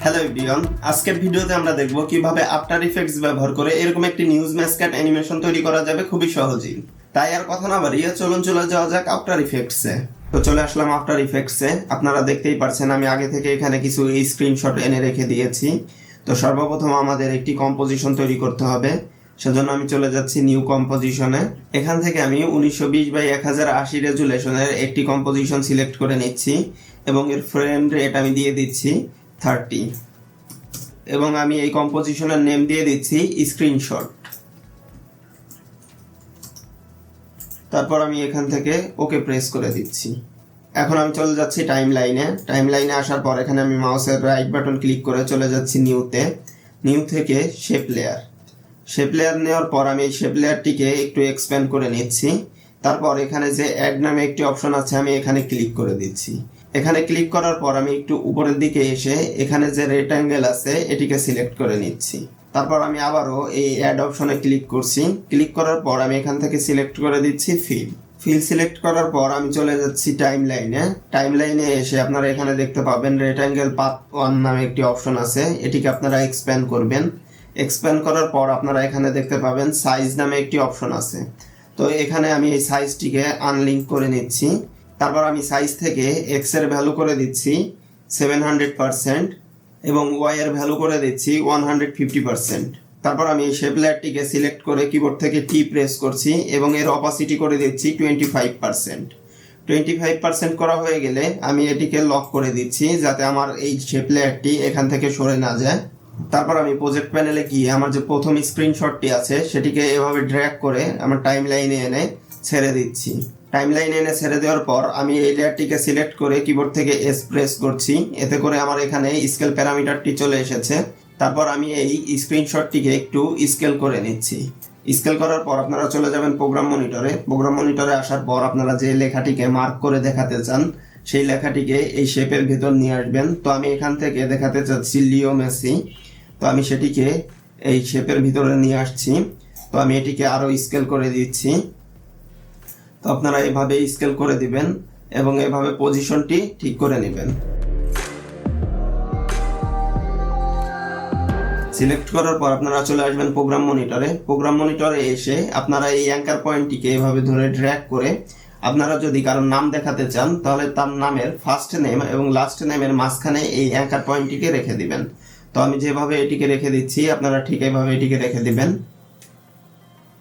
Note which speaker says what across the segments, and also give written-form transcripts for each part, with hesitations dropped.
Speaker 1: Hello everyone, আজকের ভিডিওতে আমরা দেখব কিভাবে আফটার ইফেক্টস ব্যবহার করে এরকম একটি নিউজ ম্যাসকাট অ্যানিমেশন তৈরি করা যাবে খুবই সহজেই। তাই আর কথা না বাড়িয়ে চলুন চলে যাওয়া যাক আফটার ইফেক্টসে। তো চলে আসলাম আফটার ইফেক্টসে। আপনারা দেখতেই পারছেন আমি আগে থেকে এখানে কিছু এই স্ক্রিনশট এনে রেখে দিয়েছি। তো সর্বপ্রথম আমাদের একটি কম্পোজিশন তৈরি করতে হবে, সেজন্য আমি চলে যাচ্ছি নিউ কম্পোজিশনে। এখান থেকে আমি 1920x1080 রেজুলেশনের একটি কম্পোজিশন সিলেক্ট করে নিচ্ছি এবং এর ফ্রেম রেট আমি দিয়ে দিচ্ছি 30 এবং আমি এই কম্পোজিশনের নেম দিয়ে দিচ্ছি স্ক্রিনশট। তারপর আমি এখান থেকে ওকে প্রেস করে দিচ্ছি। এখন আমি চলে যাচ্ছি টাইমলাইনে আসার পর এখানে আমি মাউসের রাইট বাটন ক্লিক করে চলে যাচ্ছি নিউ থেকে শেপ লেয়ার নেওয়ার পর আমি এই শেপ লেয়ারটিকে একটু এক্সপ্যান্ড করে নিচ্ছি। তারপর এখানে যে অ্যাড নামে একটি অপশন আছে আমি এখানে ক্লিক করে দিচ্ছি। এখানে ক্লিক করার পর আমি একটু উপরের দিকে এসে এখানে যে রেক্ট্যাঙ্গেল আছে এটিকে সিলেক্ট করে নিচ্ছি। তারপর আমি আবারও এই অ্যাড অপশনে ক্লিক করছি। ক্লিক করার পর আমি এখান থেকে সিলেক্ট করে দিচ্ছি ফিল সিলেক্ট করার পর আমি চলে যাচ্ছি টাইমলাইনে এসে আপনারা এখানে দেখতে পাবেন রেক্ট্যাঙ্গেল পাথ 1 নামে একটি অপশন আছে, এটিকে আপনারা এক্সপ্যান্ড করবেন। এক্সপ্যান্ড করার পর আপনারা এখানে দেখতে পাবেন সাইজ নামে একটি অপশন আছে। তো এখানে আমি এই সাইজটিকে আনলিঙ্ক করে নিচ্ছি। তারপর আমি সাইজ থেকে এক্স এর ভ্যালু করে দিচ্ছি 700% এবং ওয়াই এর ভ্যালু করে দিচ্ছি 150%। তারপর আমি এই শেপ লেয়ারটিকে সিলেক্ট করে কিবোর্ড থেকে টি প্রেস করছি এবং এর অপাসিটি করে দিচ্ছি 25% করা হয়ে গেলে আমি এটিকে লক করে দিচ্ছি যাতে আমার এই শেপ লেয়ারটি এখান থেকে সরে না যায়। তারপর আমি প্রজেক্ট প্যানেলে গিয়ে আমার যে প্রথম স্ক্রিনশটটি আছে সেটিকে এভাবে ড্র্যাগ করে আমার টাইমলাইনে এনে ছেড়ে দিচ্ছি। টাইমলাইনে এনে ছেড়ে দেওয়ার পর আমি এই লেয়ারটিকে সিলেক্ট করে কিবোর্ড থেকে এস প্রেস করছি, এতে করে আমার এখানে স্কেল প্যারামিটারটি চলে এসেছে। তারপর আমি এই স্ক্রিনশটটিকে একটু স্কেল করে নিচ্ছি। স্কেল করার পর আপনারা চলে যাবেন প্রোগ্রাম মনিটরে আসার পর আপনারা যে লেখাটিকে মার্ক করে দেখাতে চান সেই লেখাটিকে এই শেপের ভিতর নিয়ে আসবেন। তো আমি এখান থেকে দেখাতে চাচ্ছি লিও মেসি, তো আমি সেটিকে এই শেপের ভিতরে নিয়ে আসছি। তো আমি এটিকে আরও স্কেল করে দিচ্ছি। তো আপনারা এভাবে স্কেল করে দিবেন এবং এভাবে পজিশনটি ঠিক করে নেবেন। সিলেক্ট করার পর আপনারা চলে আসবেন প্রোগ্রাম মনিটরে এসে আপনারা এই অ্যাঙ্কার পয়েন্টটিকে এভাবে ধরে ড্র্যাগ করে আপনারা যদি কারোর নাম দেখাতে চান তাহলে তার নামের ফার্স্ট নেম এবং লাস্ট নেমের মাঝখানে এই অ্যাঙ্কার পয়েন্টটিকে রেখে দিবেন। তো আমি যেভাবে এটিকে রেখে দিচ্ছি আপনারা ঠিক এইভাবে এটিকে রেখে দিবেন।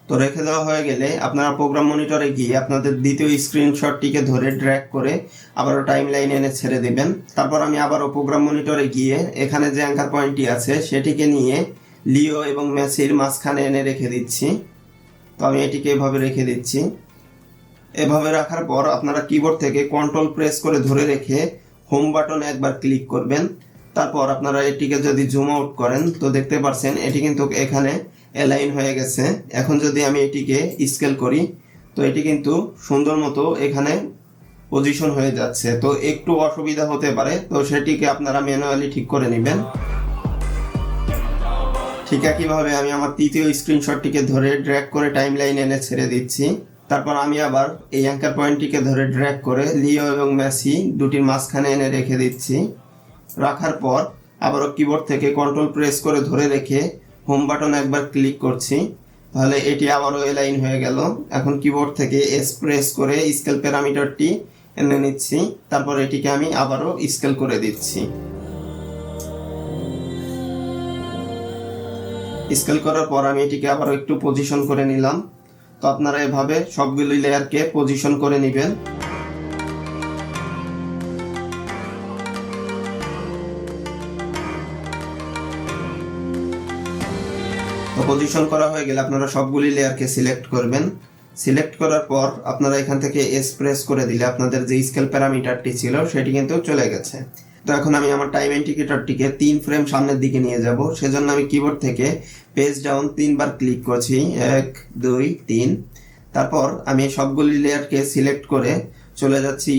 Speaker 1: তো রেখে দেওয়া হয়ে গেলে আপনারা প্রোগ্রাম মনিটরে গিয়ে আপনাদের দ্বিতীয় স্ক্রিনশটটিকে ধরে ড্র্যাগ করে আবারও টাইমলাইনে এনে ছেড়ে দিবেন। তারপর আমি আবারও প্রোগ্রাম মনিটরে গিয়ে এখানে যে অ্যাঙ্কার পয়েন্টটি আছে সেটিকে নিয়ে লিও এবং মেসির মাঝখানে এনে রেখে দিচ্ছি। তো আমি এটিকে এভাবে রেখে দিচ্ছি। এভাবে রাখার পর আপনারা কিবোর্ড থেকে কন্ট্রোল প্রেস করে ধরে রেখে হোম বাটনে একবার ক্লিক করবেন। তারপর আপনারা এটিকে যদি জুম আউট করেন তো দেখতে পাচ্ছেন এটি কিন্তু এখানে অ্যালাইন হয়ে গেছে। এখন যদি আমি এটিকে স্কেল করি তো এটি কিন্তু সুন্দর মতো এখানে পজিশন হয়ে যাচ্ছে। তো একটু অসুবিধা হতে পারে, তো সেটিকে আপনারা ম্যানুয়ালি ঠিক করে নেবেন। ঠিক একইভাবে আমি আমার তৃতীয় স্ক্রিনশটটিকে ধরে ড্র্যাগ করে টাইমলাইনে এনে ছেড়ে দিচ্ছি। তারপর আমি আবার এই অ্যাঙ্কার পয়েন্টটিকে ধরে ড্র্যাগ করে লিও এবং মেসি দুটির মাঝখানে এনে রেখে দিচ্ছি। রাখার পর আবারও কিবোর্ড থেকে কন্ট্রোল প্রেস করে ধরে রেখে হোম বাটন একবার ক্লিক করছি, তাহলে এটি আবারও এলাইন হয়ে গেল। এখন কিবোর্ড থেকে এস প্রেস করে স্কেল প্যারামিটারটি এনে নিচ্ছি। তারপর এটিকে আমি আবারও স্কেল করে দিচ্ছি। স্কেল করার পর আমি এটিকে আবারও একটু পজিশন করে নিলাম। তো আপনারা এভাবে সবগুলি লেয়ারকে পজিশন করে নেবেন। পজিশন করা হয়ে গেলে আপনারা সবগুলি লেয়ারকে সিলেক্ট করবেন। সিলেক্ট করার পর আপনারা এখান থেকে এস প্রেস করে দিলে আপনাদের যে স্কেল প্যারামিটারটি ছিল সেটি কিন্তু চলে গেছে। তো এখন আমি আমার টাইম ইন্ডিকেটরটিকে 3 ফ্রেম সামনের দিকে নিয়ে যাব, সেজন্য আমি কিবোর্ড থেকে পেজ ডাউন 3 বার ক্লিক করছি, 1 2 3। তারপর আমি সবগুলি লেয়ারকে সিলেক্ট করে চলে যাচ্ছি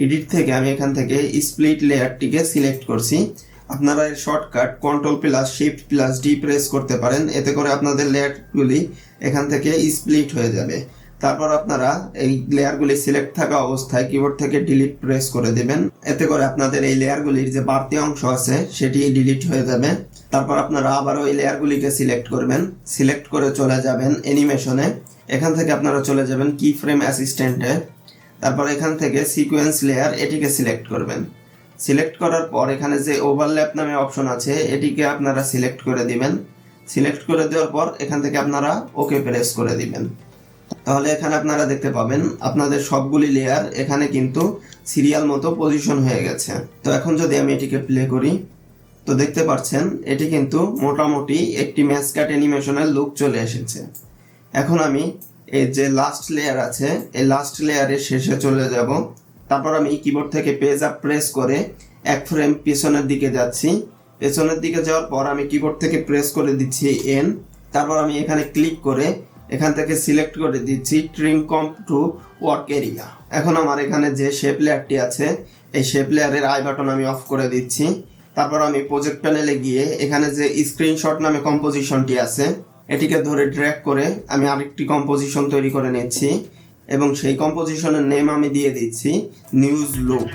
Speaker 1: এডিট থেকে আমি এখান থেকে স্প্লিট লেয়ারটিকে সিলেক্ট করছি। আপনারা এর শর্টকাট Ctrl+Shift+D প্রেস করতে পারেন, এতে করে আপনাদের লেয়ারগুলি এখান থেকে স্প্লিট হয়ে যাবে। তারপর আপনারা এই লেয়ারগুলি সিলেক্ট থাকা অবস্থায় কিবোর্ড থেকে ডিলিট প্রেস করে দিবেন, এতে করে আপনাদের এই লেয়ারগুলির যে বাড়তি অংশ আছে সেটি ডিলিট হয়ে যাবে। তারপর আপনারা আবারও এই লেয়ারগুলিকে সিলেক্ট করবেন, সিলেক্ট করে চলে যাবেন অ্যানিমেশনে, এখান থেকে আপনারা চলে যাবেন কি ফ্রেম অ্যাসিস্ট্যান্টে, তারপর এখান থেকে সিকোয়েন্স লেয়ার এটিকে সিলেক্ট করবেন। সিলেক্ট করার পর এখানে যে ওভারল্যাপ নামে অপশন আছে এটিকে আপনারা সিলেক্ট করে দিবেন। সিলেক্ট করে দেওয়ার পর এখান থেকে আপনারা ওকে প্রেস করে দিবেন। তাহলে এখানে আপনারা দেখতে পাবেন আপনাদের সবগুলি লেয়ার এখানে কিন্তু সিরিয়াল মতো পজিশন হয়ে গেছে। তো এখন যদি আমি এটিকে প্লে করি তো দেখতে পাচ্ছেন এটি কিন্তু মোটামুটি একটি ম্যাসকাট অ্যানিমেশনের লুক চলে এসেছে। এখন আমি এই যে লাস্ট লেয়ার আছে এই লাস্ট লেয়ারের শেষে চলে যাব। তারপর আমি কিবোর্ড থেকে পেজ আপ প্রেস করে এক ফ্রেম পিছনের দিকে যাচ্ছি। পেছনের দিকে যাওয়ার পর আমি কিবোর্ড থেকে প্রেস করে দিচ্ছি এন। তারপর আমি এখানে ক্লিক করে এখান থেকে সিলেক্ট করে দিচ্ছি trim comp to work area. এখন আমার এখানে যে শেপ লেয়ারটি আছে এই শেপ লেয়ারের আই বাটন আমি অফ করে দিচ্ছি। তারপর আমি প্রজেক্ট প্যানেলে গিয়ে এখানে যে স্ক্রিনশট নামে কম্পোজিশনটি আছে এটিকে ধরে ড্র্যাগ করে আমি আরেকটি কম্পোজিশন তৈরি করে নিচ্ছি এবং সেই কম্পোজিশনের নেম আমি দিয়ে দিচ্ছি নিউজ লুপ।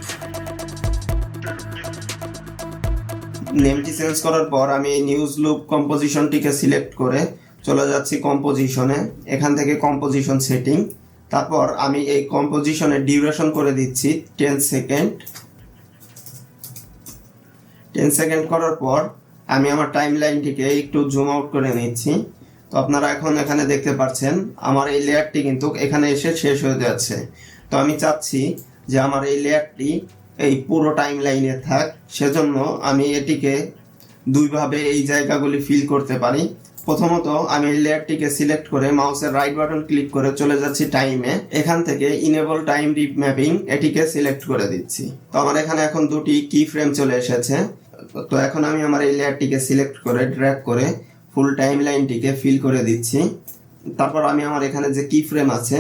Speaker 1: নেমটি চেঞ্জ করার পর আমি এই নিউজ লুপ কম্পোজিশনটিকে সিলেক্ট করে চলে যাচ্ছি কম্পোজিশনে, এখান থেকে কম্পোজিশন সেটিং। তারপর আমি এই কম্পোজিশনের ডিউরেশন করে দিচ্ছি 10 সেকেন্ড। 10 সেকেন্ড করার পর আমি আমার টাইম লাইনটিকে একটু জুম আউট করে নিচ্ছি। তো আপনারা এখন এখানে দেখতে পাচ্ছেন আমার এই লেয়ারটি কিন্তু এখানে এসে শেষ হয়ে যাচ্ছে। তো আমি চাচ্ছি যে আমার এই লেয়ারটি এই পুরো টাইম লাইনে থাক, সেজন্য আমি এটিকে দুইভাবে এই জায়গাগুলি ফিল করতে পারি। প্রথমত আমি এই লেয়ারটিকে সিলেক্ট করে মাউসের রাইট বাটন ক্লিক করে চলে যাচ্ছি টাইমে, এখান থেকে ইনেবল টাইম রিম্যাপিং এটিকে সিলেক্ট করে দিচ্ছি। তো আমার এখানে এখন দুটি কি ফ্রেম চলে এসেছে। তো এখন আমি আমার এই লেয়ারটিকে সিলেক্ট করে ড্র্যাগ করে ফুল টাইম লাইনটিকে ফিল করে দিচ্ছি। তারপর আমি আমার এখানে যে কি ফ্রেম আছে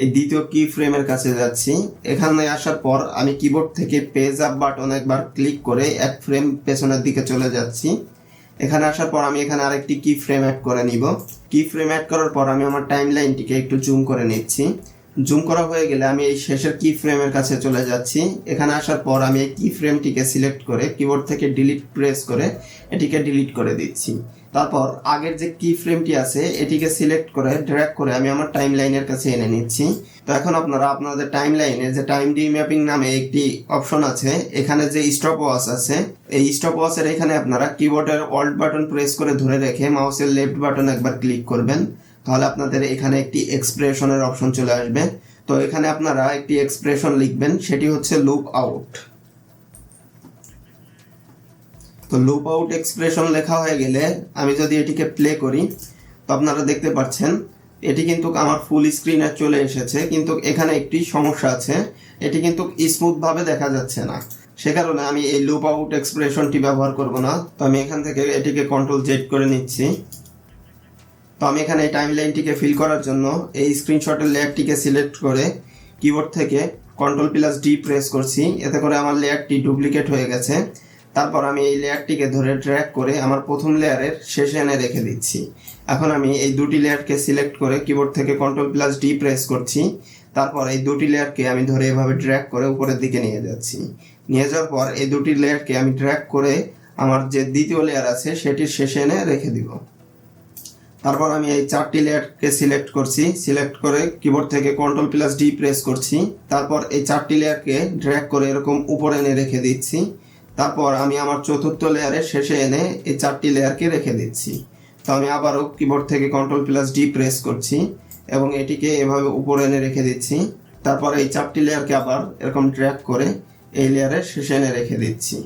Speaker 1: এই দ্বিতীয় কি ফ্রেমের কাছে যাচ্ছি। এখানে আসার পর আমি কিবোর্ড থেকে পেজ আপ বাটন একবার ক্লিক করে এক ফ্রেম পেছনের দিকে চলে যাচ্ছি। এখানে আসার পর আমি এখানে আরেকটি কি ফ্রেম অ্যাড করে নিব। কি ফ্রেম অ্যাড করার পর আমি আমার টাইম লাইনটিকে একটু জুম করে নিচ্ছি। জুম করা হয়ে গেলে আমি এই শেষের কি ফ্রেমের কাছে চলে যাচ্ছি। এখানে আসার পর আমি এই কি ফ্রেমটিকে সিলেক্ট করে কিবোর্ড থেকে ডিলিট প্রেস করে এটিকে ডিলিট করে দিচ্ছি। তারপর আগের যে কি ফ্রেমটি আছে এটিকে সিলেক্ট করে ড্র্যাগ করে আমি আমার টাইম লাইনের কাছে এনে নিচ্ছি। তো এখন আপনারা আপনাদের টাইম লাইনে যে টাইম রিম্যাপিং নামে একটি অপশন আছে, এখানে যে স্টপ ওয়াচ আছে এই স্টপ ওয়াচের এখানে আপনারা কিবোর্ডের অল্ট বাটন প্রেস করে ধরে রেখে মাউসের লেফট বাটন একবার ক্লিক করবেন, তাহলে আপনাদের এখানে একটি এক্সপ্রেশনের অপশন চলে আসবে। তো এখানে আপনারা একটি এক্সপ্রেশন লিখবেন, সেটি হচ্ছে লুপ আউট। তো লুপ আউট এক্সপ্রেশন লেখা হয়ে গেলে আমি যদি এটিকে প্লে করি তো আপনারা দেখতে পাচ্ছেন এটি কিন্তু আমার ফুল স্ক্রিনে চলে এসেছে, কিন্তু এখানে একটি সমস্যা আছে, এটি কিন্তু স্মুথভাবে দেখা যাচ্ছে না। সে কারণে আমি এই লুপ আউট এক্সপ্রেশনটি ব্যবহার করব না। তো আমি এখান থেকে এটিকে Ctrl+Z করে নিচ্ছি। তো আমি এখানে এই টাইম লাইনটিকে ফিল করার জন্য এই স্ক্রিনশটের লেয়ারটিকে সিলেক্ট করে কিবোর্ড থেকে Ctrl+D প্রেস করছি, এতে করে আমার লেয়ারটি ডুপ্লিকেট হয়ে গেছে। তারপর আমি এই লেয়ারটিকে ধরে ড্র্যাগ করে আমার প্রথম লেয়ারের শেষে এনে রেখে দিচ্ছি। এখন আমি এই দুটি লেয়ারকে সিলেক্ট করে কিবোর্ড থেকে Ctrl+D প্রেস করছি। তারপর এই দুটি লেয়ারকে আমি ধরে এভাবে ড্র্যাগ করে উপরের দিকে নিয়ে যাচ্ছি। নিয়ে যাওয়ার পর এই দুটি লেয়ারকে আমি ড্র্যাগ করে আমার যে দ্বিতীয় লেয়ার আছে সেটির শেষে এনে রেখে দিব। তারপর আমি এই চারটি লেয়ারকে সিলেক্ট করছি, সিলেক্ট করে কিবোর্ড থেকে Ctrl+D প্রেস করছি। তারপর এই চারটি লেয়ারকে ড্র্যাগ করে এরকম উপরে এনে রেখে দিচ্ছি। তারপর আমি আমার চতুর্থ লেয়ারের শেষে এনে এই চারটি লেয়ারকে রেখে দিচ্ছি। তো আমি আবারও কিবোর্ড থেকে Ctrl+D প্রেস করছি এবং এটিকে এভাবে উপরে এনে রেখে দিচ্ছি। তারপর এই চারটি লেয়ারকে আবার এরকম ড্র্যাগ করে এই লেয়ারের শেষে এনে রেখে দিচ্ছি।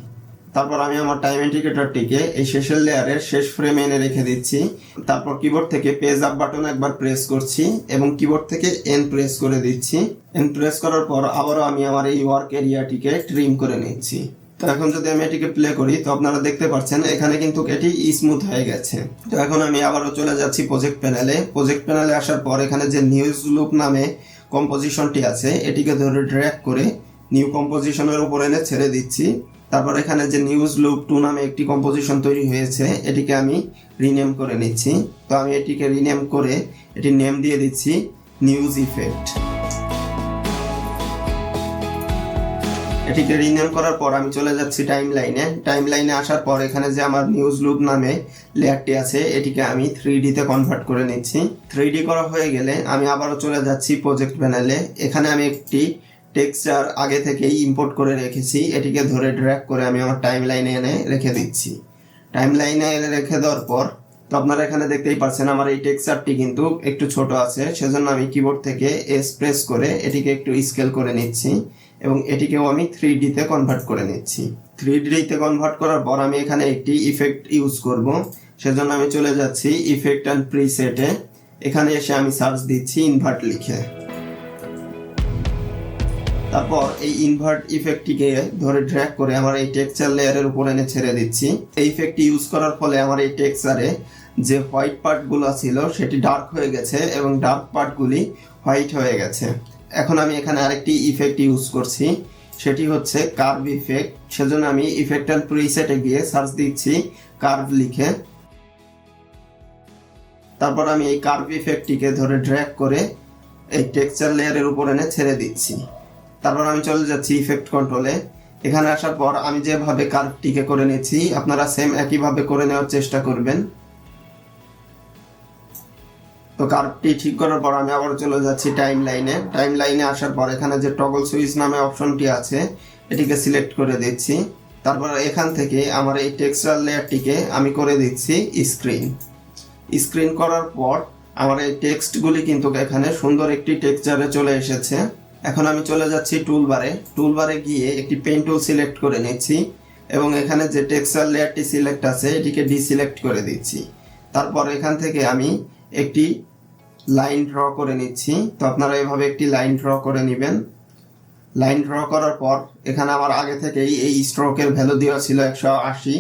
Speaker 1: তারপর আমি আমার টাইম ইন্ডিকেটরটিকে এই শেষের লেয়ারের শেষ ফ্রেমে এনে রেখে দিচ্ছি। তারপর কিবোর্ড থেকে পেজ আপ বাটন একবার প্রেস করছি এবং কিবোর্ড থেকে এন প্রেস করে দিচ্ছি। এন প্রেস করার পর আবারও আমি আমার এই ওয়ার্ক এরিয়াটিকে ট্রিম করে নিচ্ছি। তো এখন যদি আমি এটিকে প্লে করি তো আপনারা দেখতে পাচ্ছেন এখানে কিন্তু এটি স্মুথ হয়ে গেছে। তো এখন আমি আবারও চলে যাচ্ছি প্রজেক্ট প্যানেলে। প্রজেক্ট প্যানেলে আসার পর এখানে যে নিউজ লুপ নামে কম্পোজিশনটি আছে এটিকে ধরে ড্র্যাগ করে নিউ কম্পোজিশনের উপর এনে ছেড়ে দিচ্ছি। তারপর এখানে যে নিউজ লুপ 2 নামে একটি কম্পোজিশন তৈরি হয়েছে, এটিকে আমি রিনেম করে নিচ্ছি। তো আমি এটিকে রিনেম করে এটি নেম দিয়ে দিচ্ছি নিউজ ইফেক্ট। এটিকে রিনেম করার পর আমি চলে যাচ্ছি টাইমলাইনে আসার পর এখানে যে আমার নিউজ লুপ নামে লেয়ারটি আছে এটিকে আমি 3D তে কনভার্ট করে নিচ্ছি। 3D করা হয়ে গেলে আমি আবারও চলে যাচ্ছি প্রজেক্ট প্যানেলে। এখানে আমি একটি টেক্সচার আগে থেকেই ইম্পোর্ট করে রেখেছি, এটিকে ধরে ড্র্যাগ করে আমি আমার টাইমলাইনে এনে রেখে দিচ্ছি। টাইমলাইনে এনে রেখে দেওয়ার পর তো আপনারা এখানে দেখতেই পাচ্ছেন আমার এই টেক্সচারটি কিন্তু একটু ছোট আছে, সেজন্য আমি কিবোর্ড থেকে এস প্রেস করে এটিকে একটু স্কেল করে নিচ্ছি এবং এটিকেও আমি 3D তে কনভার্ট করে নিচ্ছি। 3D তে কনভার্ট করার পর আমি এখানে একটি ইফেক্ট ইউজ করব, সেজন্য আমি চলে যাচ্ছি ইফেক্ট অ্যান্ড প্রিসেটে। এখানে এসে আমি সার্চ দিচ্ছি ইনভার্ট লিখে। তারপর এই ইনভার্ট ইফেক্টটিকে ধরে ড্র্যাগ করে আমার এই টেক্সচার লেয়ারের উপর এনে ছেড়ে দিচ্ছি। এই ইফেক্টটি ইউজ করার ফলে আমার এই টেক্সচারে যে হোয়াইট পার্টগুলো ছিল সেটি ডার্ক হয়ে গেছে এবং ডার্ক পার্টগুলি হোয়াইট হয়ে গেছে। এখন আমি এখানে আরেকটি ইফেক্ট ইউজ করছি, সেটি হচ্ছে কার্ভ ইফেক্ট। সেজন্য আমি ইফেক্ট অ্যান্ড প্রিসেটে গিয়ে সার্চ দিচ্ছি কার্ভ লিখে। তারপর আমি এই কার্ভ ইফেক্টটিকে ধরে ড্র্যাগ করে এই টেক্সচার লেয়ারের উপর এনে ছেড়ে দিচ্ছি। তারপর আমি চলে যাচ্ছি ইফেক্ট কন্ট্রোলে। এখানে আসার পর আমি যেভাবে কার্ভটিকে করে নিয়েছি আপনারা সেম একইভাবে করে নেওয়ার চেষ্টা করবেন। তো কার্ভটি ঠিক করার পর আমি আবার চলে যাচ্ছি টাইমলাইনে আসার পর এখানে যে টগল সুইচ নামে অপশনটি আছে এটিকে সিলেক্ট করে দিচ্ছি। তারপর এখান থেকে আমার এই টেক্সচার লেয়ারটিকে আমি করে দিচ্ছি স্ক্রিন করার পর আমার এই টেক্সটগুলি কিন্তু এখানে সুন্দর একটি টেক্সচারে চলে এসেছে। এখন আমি চলে যাচ্ছি টুলবারে গিয়ে একটি পেন টুল সিলেক্ট করে নিচ্ছি এবং এখানে যে টেক্সচার লেয়ারটি সিলেক্ট আছে এটিকে ডিসিলেক্ট করে দিচ্ছি। তারপর এখান থেকে আমি একটি লাইন ড্র করে নিচ্ছি। তো আপনারা এভাবে একটি লাইন ড্র করে নেবেন। লাইন ড্র করার পর এখানে আমার আগে থেকেই এই স্ট্রোকের ভ্যালু দেওয়া ছিল 180।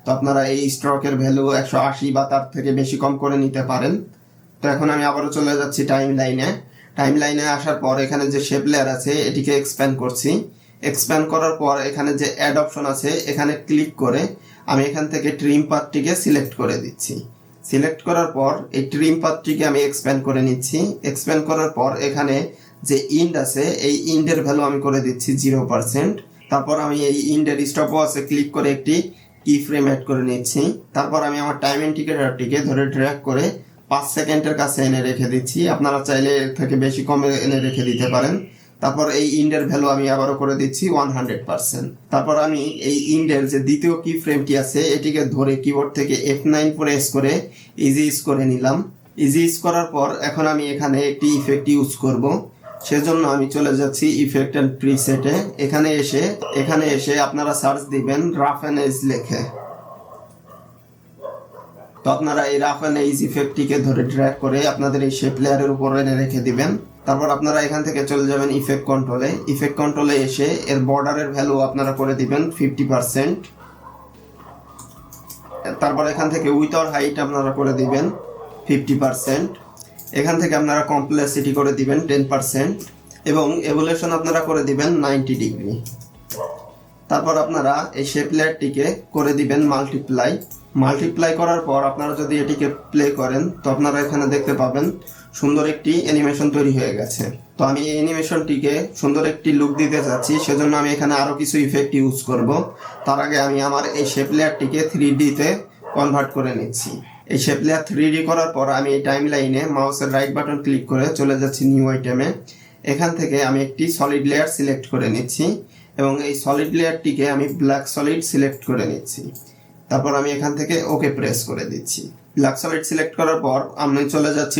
Speaker 1: তো আপনারা এই স্ট্রোকের ভ্যালু 180 বা তার থেকে বেশি কম করে নিতে পারেন। তো এখন আমি আবারও চলে যাচ্ছি টাইমলাইনে আসার পর এখানে যে শেপ লেয়ার আছে এটিকে এক্সপ্যান্ড করছি। এক্সপ্যান্ড করার পর এখানে যে অ্যাড অপশন আছে এখানে ক্লিক করে আমি এখান থেকে ট্রিম পাথটিকে সিলেক্ট করে দিচ্ছি। সিলেক্ট করার পর এই ট্রিম পাথটিকে আমি এক্সপ্যান্ড করে নিচ্ছি। এক্সপ্যান্ড করার পর এখানে যে ইন্ড আছে এই ইন্ডের ভ্যালু আমি করে দিচ্ছি 0%। তারপর আমি এই ইন্ডের স্টপ ওয়াচে ক্লিক করে একটি কি ফ্রেম অ্যাড করে নিচ্ছি। তারপর আমি আমার টাইম ইন্ডিকেটরটিকে ধরে ড্র্যাগ করে 5 সেকেন্ডের কাছে এনে রেখে দিচ্ছি। আপনারা চাইলে এর থেকে বেশি কমে এনে রেখে দিতে পারেন। তারপর এই ইন্ডের ভ্যালু আমি আবারও করে দিচ্ছি 100%। তারপর আমি এই ইন্ডের যে দ্বিতীয় কি ফ্রেমটি আছে এটিকে ধরে কিবোর্ড থেকে F9 প্রেস করে ইজ করে নিলাম। ইজ করার পর এখন আমি এখানে একটি ইফেক্ট ইউজ করব, সেজন্য আমি চলে যাচ্ছি ইফেক্ট অ্যান্ড প্রিসেটে। এখানে এসে আপনারা সার্চ দিবেন রাফ অ্যান্ড এজ লিখে। তো আপনারা এই রাফ অ্যান্ড এজ ইফেক্টটিকে ধরে ড্র্যাগ করে আপনাদের এই শেপ লেয়ারের উপর এনে রেখে দিবেন। তারপর আপনারা এখান থেকে চলে যাবেন ইফেক্ট কন্ট্রোলে এসে এর বর্ডারের ভ্যালু আপনারা করে দিবেন 50%। তারপর এখান থেকে উইথ অর হাইট আপনারা করে দিবেন 50%। এখান থেকে আপনারা কমপ্লেক্সিটি করে দিবেন 10% এবং এভুলেশন আপনারা করে দিবেন 90 ডিগ্রি। তারপর আপনারা এই শেপ লেয়ারটিকে করে দিবেন মাল্টিপ্লাই করার পর আপনারা যদি এটিকে প্লে করেন তো আপনারা এখানে দেখতে পাবেন সুন্দর একটি অ্যানিমেশন তৈরি হয়ে গেছে। তো আমি এই অ্যানিমেশনটিকে সুন্দর একটি লুক দিতে চাচ্ছি, সেজন্য আমি এখানে আরো কিছু ইফেক্ট ইউজ করব। তার আগে আমি আমার এই শেপ লেয়ারটিকে 3D তে কনভার্ট করে নিচ্ছি। এই শেপ লেয়ার 3D করার পর আমি এই টাইমলাইনে মাউসের রাইট বাটন ক্লিক করে চলে যাচ্ছি নিউ আইটেমে। এখান থেকে আমি একটি সলিড লেয়ার সিলেক্ট করে নিচ্ছি এবং এই সলিড লেয়ারটিকে আমি ব্ল্যাক সলিড সিলেক্ট করে নিচ্ছি। তারপর আমি এখান থেকে ওকে প্রেস করে দিচ্ছি। ব্ল্যাক সলিড সিলেক্ট করার পর আমি চলে যাচ্ছি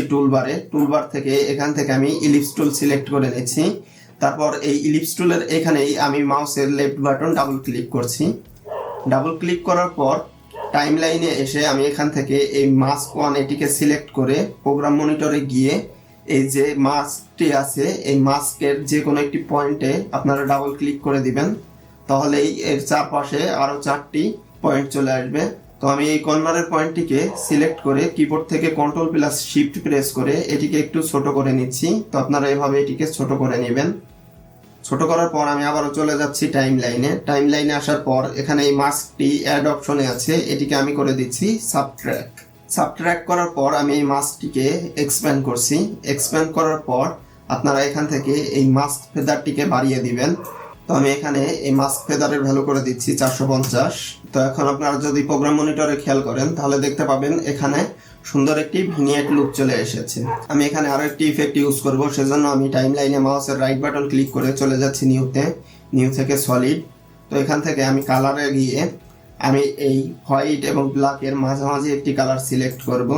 Speaker 1: টুলবার থেকে এখান থেকে আমি ইলিপস টুল সিলেক্ট করে নিচ্ছি। তারপর এই ইলিপস টুলের এখানেই আমি মাউসের লেফট বাটন ডাবল ক্লিক করছি। ডাবল ক্লিক করার পর টাইমলাইনে এসে আমি এখান থেকে এই মাস্ক 1 এটিকে সিলেক্ট করে প্রোগ্রাম মনিটরে গিয়ে এই যে মাস্কটি আছে এই মাস্কের যে কোনো একটি পয়েন্টে আপনারা ডাবল ক্লিক করে দিবেন, তাহলেই এর চারপাশে আরো 4টি পয়েন্ট চলে আসবে। তো আমি এই কর্নারের পয়েন্টটিকে সিলেক্ট করে কিবোর্ড থেকে Ctrl+Shift প্রেস করে এটিকে একটু ছোট করে নিচ্ছি। তো আপনারা এভাবে এটিকে ছোট করে নেবেন। ছোট করার পর আমি আবারও চলে যাচ্ছি টাইম লাইনে আসার পর এখানে এই মাস্কটি অ্যাড অপশনে আছে, এটিকে আমি করে দিচ্ছি সাবট্র্যাক্ট করার পর আমি এই মাস্কটিকে এক্সপ্যান্ড করছি। এক্সপ্যান্ড করার পর আপনারা এখান থেকে এই মাস্ক ফেদারটিকে বাড়িয়ে দিবেন। তো আমি এখানে এই মাস্ক ফেদারের ভ্যালু করে দিচ্ছি 450। তো এখন আপনারা যদি প্রোগ্রাম মনিটরে খেয়াল করেন তাহলে দেখতে পাবেন এখানে সুন্দর একটি ভিনিয়েট লুক চলে এসেছে। আমি এখানে আরো একটি ইফেক্ট ইউজ করব, সেজন্য আমি টাইম লাইনে মাউসের রাইট বাটন ক্লিক করে চলে যাচ্ছি নিউ থেকে সলিড। তো এখান থেকে আমি কালারে গিয়ে আমি এই হোয়াইট এবং ব্ল্যাকের মাঝামাঝি একটি কালার সিলেক্ট করব।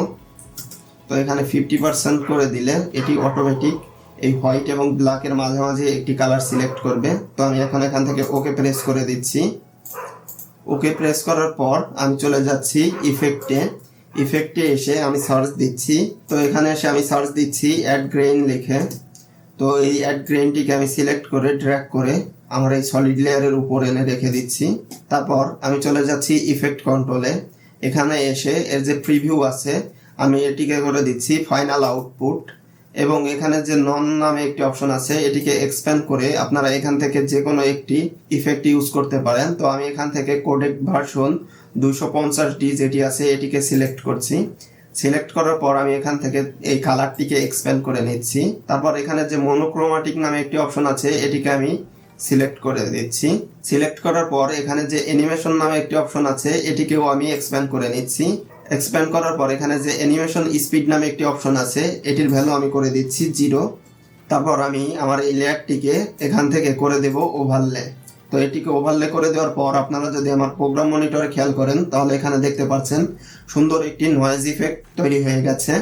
Speaker 1: তো এখানে 50% করে দিলে এটি অটোমেটিক এই হোয়াইট এবং ব্ল্যাকের মাঝামাঝি একটি কালার সিলেক্ট করবে। তো আমি এখন এখান থেকে ওকে প্রেস করে দিচ্ছি। ওকে প্রেস করার পর আমি চলে যাচ্ছি ইফেক্টে এসে আমি সার্চ দিচ্ছি। তো এখানে এসে আমি সার্চ দিচ্ছি অ্যাড গ্রেইন লিখে। তো এই অ্যাড গ্রেইনটিকে আমি সিলেক্ট করে ড্র্যাগ করে আমার এই সলিড লেয়ারের উপর এনে রেখে দিচ্ছি। তারপর আমি চলে যাচ্ছি ইফেক্ট কন্ট্রোলে। এখানে এসে এর যে প্রিভিউ আছে আমি এটিকে করে দিচ্ছি ফাইনাল আউটপুট, এবং এখানে যে নন নামে একটি অপশন আছে এটিকে এক্সপ্যান্ড করে আপনারা এখান থেকে যে কোনো একটি ইফেক্ট ইউজ করতে পারেন। তো আমি এখান থেকে কোডেক ভার্সন 250D যেটি আছে এটিকে সিলেক্ট করছি। সিলেক্ট করার পর আমি এখান থেকে এই কালারটিকে এক্সপ্যান্ড করে নিচ্ছি। তারপর এখানে যে মনোক্রোমাটিক নামে একটি অপশন আছে এটিকে আমি সিলেক্ট করে দিচ্ছি। সিলেক্ট করার পর এখানে যে অ্যানিমেশন নামে একটি অপশন আছে এটিকেও আমি এক্সপ্যান্ড করে নিচ্ছি। এক্সপ্যান্ড করার পর এখানে যে অ্যানিমেশন স্পিড নামে একটি অপশন আছে এটির ভ্যালু আমি করে দিচ্ছি 0। তারপর আমি আমার এই লেয়ারটিকে এখান থেকে করে দেব ওভারলে। তো এটিকে ওভারলে করে দেওয়ার পর আপনারা যদি আমার প্রোগ্রাম মনিটরে খেয়াল করেন তাহলে এখানে দেখতে পাচ্ছেন সুন্দর একটি নয়েজ ইফেক্ট তৈরি হয়ে গেছে।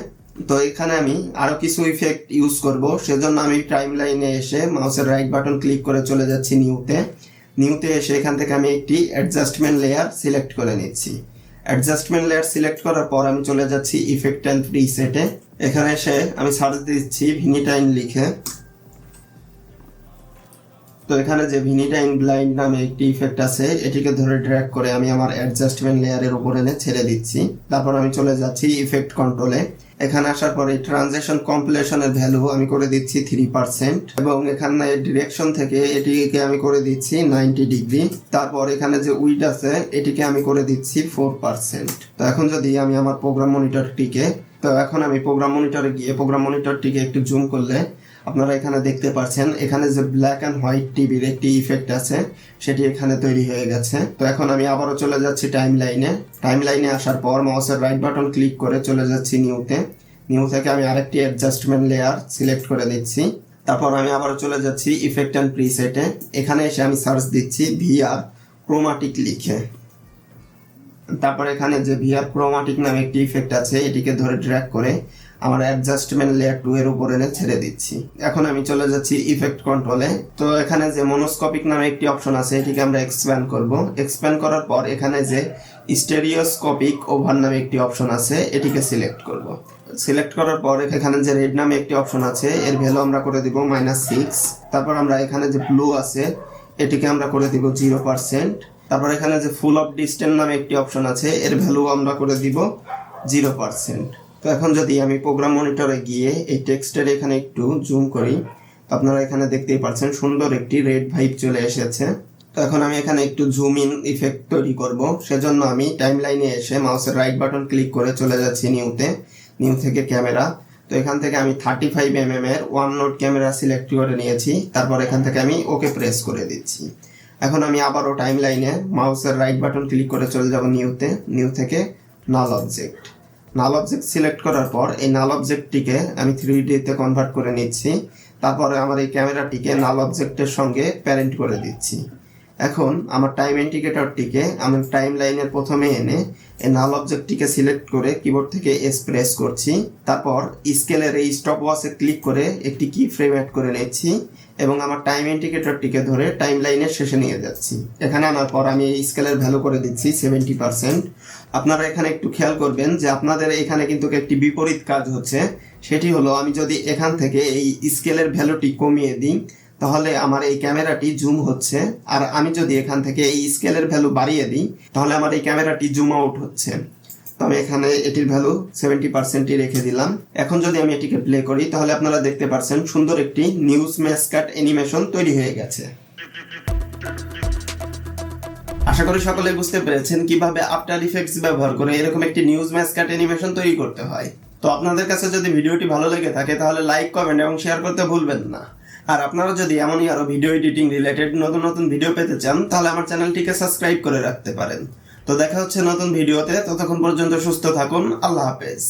Speaker 1: তো এখানে আমি আরো কিছু ইফেক্ট ইউজ করব, সেজন্য আমি টাইম লাইনে এসে মাউসের রাইট বাটন ক্লিক করে চলে যাচ্ছি নিউতে এসে এখান থেকে আমি একটি অ্যাডজাস্টমেন্ট লেয়ার সিলেক্ট করে নিচ্ছি। অ্যাডজাস্টমেন্ট লেয়ার সিলেক্ট করার পর আমি চলে যাচ্ছি ইফেক্ট অ্যান্ড প্রিসেটে। এখানে এসে আমি সার্চ দিচ্ছি ভিনিটাইন লিখে। তো এখানে যে ভিনিটাইন ব্লাইন্ড নামে একটি ইফেক্ট আছে এটিকে ধরে ড্র্যাগ করে আমি আমার অ্যাডজাস্টমেন্ট লেয়ারের উপর এনে ছেড়ে দিচ্ছি। তারপর আমি চলে যাচ্ছি ইফেক্ট কন্ট্রোলে। এখানে আসার পরে ট্রানজিশন কম্পিলেশনের ভ্যালু আমি করে দিচ্ছি 3%, এবং এখানে ডিরেকশন থেকে এটিকে আমি করে দিচ্ছি 90 ডিগ্রি। তারপর এখানে যে উইড আছে এটিকে আমি করে দিচ্ছি 4%। তো এখন যদি আমি আমার প্রোগ্রাম মনিটরটিকে গিয়ে প্রোগ্রাম মনিটরটিকে একটু জুম করলে আপনারা এখানে দেখতে পাচ্ছেন এখানে যে ব্ল্যাক অ্যান্ড হোয়াইট টিভির একটি ইফেক্ট আছে সেটি এখানে তৈরি হয়ে গেছে। তো এখন আমি আবারও চলে যাচ্ছি টাইম লাইনে আসার পর মাউসের রাইট বাটন ক্লিক করে চলে যাচ্ছি নিউ থেকে আমি আরেকটি অ্যাডজাস্টমেন্ট লেয়ার সিলেক্ট করে দিচ্ছি। তারপর আমি আবারও চলে যাচ্ছি ইফেক্ট অ্যান্ড প্রিসেটে। এখানে এসে আমি সার্চ দিচ্ছি ভিআর ক্রোমাটিক লিখে। তারপর এখানে যে ভিআর ক্রোমাটিক নামে একটি ইফেক্ট আছে এটিকে ধরে ড্র্যাগ করে আমার অ্যাডজাস্টমেন্ট লেয়ার 2 এর উপর এনে ছেড়ে দিচ্ছি। এখন আমি চলে যাচ্ছি ইফেক্ট কন্ট্রোলে। তো এখানে যে মনোস্কোপিক নামে একটি অপশন আছে এটিকে আমরা এক্সপ্যান্ড করব। এক্সপ্যান্ড করার পর এখানে যে স্টেরিওস্কোপিক ওভার নামে একটি অপশন আছে এটিকে সিলেক্ট করব। সিলেক্ট করার পর এখানে যে রেড নামে একটি অপশন আছে এর ভ্যালু আমরা করে দিব -6। তারপর আমরা এখানে যে ব্লু আছে এটিকে আমরা করে দিব 0%। তারপর এখানে যে ফুল অফ ডিস্টেন্স নামে একটি অপশন আছে এর ভ্যালু আমরা করে দিব 0%। তো এখন যদি আমি প্রোগ্রাম মনিটরে গিয়ে এই টেক্সটের এখানে একটু জুম করি আপনারা এখানে দেখতেই পাচ্ছেন সুন্দর একটি রেড ভাইব চলে এসেছে। তো এখন আমি এখানে একটু জুম ইন ইফেক্ট তৈরি করব, সেজন্য আমি টাইম লাইনে এসে মাউসের রাইট বাটন ক্লিক করে চলে যাচ্ছি নিউ থেকে ক্যামেরা। তো এখান থেকে আমি 35mm এর 1 নোট ক্যামেরা সিলেক্ট করে নিয়েছি। তারপর এখান থেকে আমি ওকে প্রেস করে দিচ্ছি। এখন আমি আবারও টাইম লাইনে মাউসের রাইট বাটন ক্লিক করে চলে যাব নিউ থেকে নাল অবজেক্ট সিলেক্ট করার পর এই নাল অবজেক্টটিকে আমি 3D তে কনভার্ট করে নিচ্ছি। তারপরে আমার এই ক্যামেরাটিকে নাল অবজেক্টের সঙ্গে প্যারেন্ট করে দিচ্ছি। এখন আমার টাইম ইন্ডিকেটরটিকে আমি টাইম লাইনের প্রথমে এনে এই নাল অবজেক্টটিকে সিলেক্ট করে কিবোর্ড থেকে এস প্রেস করছি। তারপর স্কেলের এই স্টপ ওয়াচে ক্লিক করে একটি কি ফ্রেম অ্যাড করে নিচ্ছি এবং আমার টাইম ইন্ডিকেটরটিকে ধরে টাইম লাইনের শেষে নিয়ে যাচ্ছি। এখানে আনার পর আমি এই স্কেলের ভ্যালু করে দিচ্ছি 70%। আপনারা এখানে একটু খেয়াল করবেন যে আপনাদের এখানে কিন্তু একটি বিপরীত কাজ হচ্ছে, সেটি হলো আমি যদি এখান থেকে এই স্কেলের ভ্যালুটি কমিয়ে দিই তাহলে আমার এই ক্যামেরাটি জুম হচ্ছে, আর আমি যদি এখান থেকে এই স্কেলের ভ্যালু বাড়িয়ে দিই তাহলে আমার এই ক্যামেরাটি জুম আউট হচ্ছে। তো আমি এখানে এটির ভ্যালু 70%ই রেখে দিলাম। এখন যদি আমি এটিকে প্লে করি তাহলে আপনারা দেখতে পাচ্ছেন সুন্দর একটি নিউজ ম্যাসকাট অ্যানিমেশন তৈরি হয়ে গেছে। আশা করি সকলে বুঝতে পেরেছেন কিভাবে আফটার ইফেক্টস ব্যবহার করে এরকম একটি নিউজ ম্যাসকাট অ্যানিমেশন তৈরি করতে হয়। তো আপনাদের কাছে যদি ভিডিওটি ভালো লেগে থাকে তাহলে লাইক, কমেন্ট এবং শেয়ার করতে ভুলবেন না। আর আপনারা যদি এমনই আরো ভিডিও এডিটিং রিলেটেড নতুন নতুন ভিডিও পেতে চান তাহলে আমার চ্যানেলটিকে সাবস্ক্রাইব করে রাখতে পারেন। তো দেখা হচ্ছে নতুন ভিডিওতে, ততক্ষণ পর্যন্ত সুস্থ থাকুন। আল্লাহ হাফেজ।